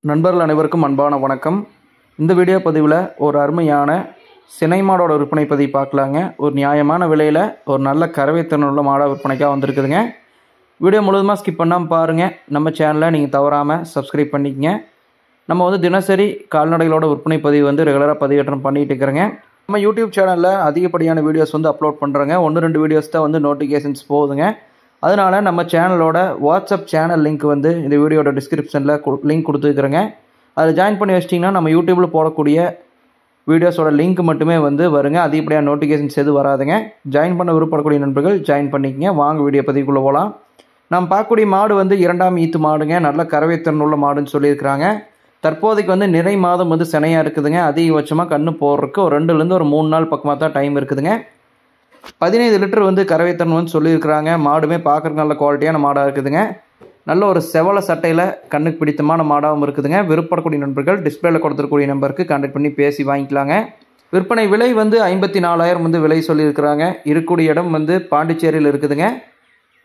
நண்பர்கள் அனைவருக்கும் அன்பான வணக்கம். இந்த வீடியோ பதிவில் ஒரு அருமையான சினை மாடோட விற்பனை பதிவு பார்க்கலாங்க. ஒரு நியாயமான விலையில் ஒரு நல்ல கறவைத்திறனுள்ள மாடாக விற்பனைக்காக வந்திருக்குதுங்க. வீடியோ முழுவதுமாக ஸ்கிப் பண்ணாமல் பாருங்கள். நம்ம சேனலை நீங்கள் தவறாமல் சப்ஸ்கிரைப் பண்ணிக்கங்க. நம்ம தினசரி கால்நடைகளோட விற்பனை பதிவு ரெகுலராக பதிவேற்றம் பண்ணிகிட்டு இருக்கிறேங்க. நம்ம யூடியூப் சேனலில் அதிகப்படியான வீடியோஸ் அப்லோட் பண்ணுறேங்க. 1-2 வீடியோஸ் தான் நோட்டிஃபிகேஷன்ஸ் போகுதுங்க. அதனால் நம்ம சேனலோட வாட்ஸ்அப் சேனல் லிங்க் இந்த வீடியோட டிஸ்கிரிப்ஷனில் லிங்க் கொடுத்துருக்குறேங்க. அதில் ஜாயின் பண்ணி வச்சிட்டிங்கன்னா நம்ம யூடியூப்பில் போடக்கூடிய வீடியோஸோட லிங்க் மட்டுமே வருங்க. அதிகப்படியாக நோட்டிஃபிகேஷன்ஸ் எதுவும் வராதுங்க. ஜாயின் பண்ண விருப்பப்படக்கூடிய நண்பர்கள் ஜாயின் பண்ணிக்கங்க. வாங்க வீடியோ பதிவுக்குள்ளே போகலாம். நம்ம பார்க்கக்கூடிய மாடு 2ஆம் ஈத்து மாடுங்க. நல்ல கறவைத்திறன் உள்ள மாடுன்னு சொல்லியிருக்கிறாங்க. தற்போதைக்கு நிறை மாதம் சினையாக இருக்குதுங்க. அதிகபட்சமாக கன்று போடுறதுக்கு ஒரு 2லேருந்து ஒரு 3 நாள் பக்கமாக தான் டைம் இருக்குதுங்க. 15 லிட்டர் கறவைத்திறன் சொல்லியிருக்கிறாங்க. மாடுமே பார்க்குறதுக்கு நல்ல குவாலிட்டியான மாடாக இருக்குதுங்க. நல்ல ஒரு செவல சட்டையில் கண்ணுக்கு பிடித்தமான மாடாகவும் இருக்குதுங்க. விருப்பப்படக்கூடிய நண்பர்கள் டிஸ்பிளேல கொடுத்துருக்கூடிய நம்பருக்கு கான்டாக்ட் பண்ணி பேசி வாங்கிக்கலாங்க. விற்பனை விலை 54,000 விலை சொல்லியிருக்கிறாங்க. இருக்கக்கூடிய இடம் பாண்டிச்சேரியில் இருக்குதுங்க.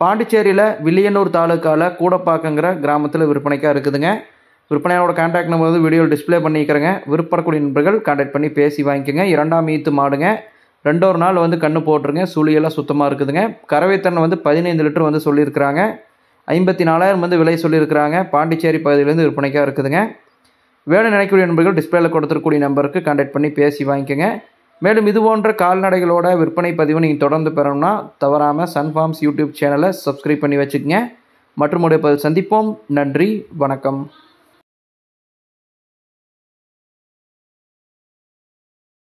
பாண்டிச்சேரியில் வில்லியனூர் தாலுக்காவில் கூடப்பாக்கங்கிற கிராமத்தில் விற்பனைக்காக இருக்குதுங்க. விற்பனையோட கான்டாக்ட் நம்பர் வீடியோவில் டிஸ்பிளே பண்ணிக்கிறேங்க. விருப்பப்படக்கூடிய நண்பர்கள் கான்டாக்ட் பண்ணி பேசி வாங்கிக்கோங்க. 2ஆம் ஈத்து மாடுங்க. 2 நாள் கண்ணு போட்டுருங்க. சுழியெல்லாம் சுத்தமாக இருக்குதுங்க. கறவைத்திறன் 15 லிட்டர் சொல்லியிருக்கிறாங்க. 54,000 விலை சொல்லியிருக்கிறாங்க. பாண்டிச்சேரி பகுதியிலேருந்து விற்பனைக்காக இருக்குதுங்க. வேணும் நினைக்கக்கூடிய நண்பர்கள் டிஸ்பிளேல கொடுத்துருக்கூடிய நம்பருக்கு கான்டாக்ட் பண்ணி பேசி வாங்கிக்கோங்க. மேலும் இது போன்ற கால்நடைகளோட விற்பனை பதிவு நீங்கள் தொடர்ந்து பெறணும்னா தவறாமல் சன் ஃபார்ம்ஸ் யூடியூப் சேனலை சப்ஸ்கிரைப் பண்ணி வச்சுக்கோங்க. மற்றும் ஒரு பதிவு சந்திப்போம். நன்றி, வணக்கம்.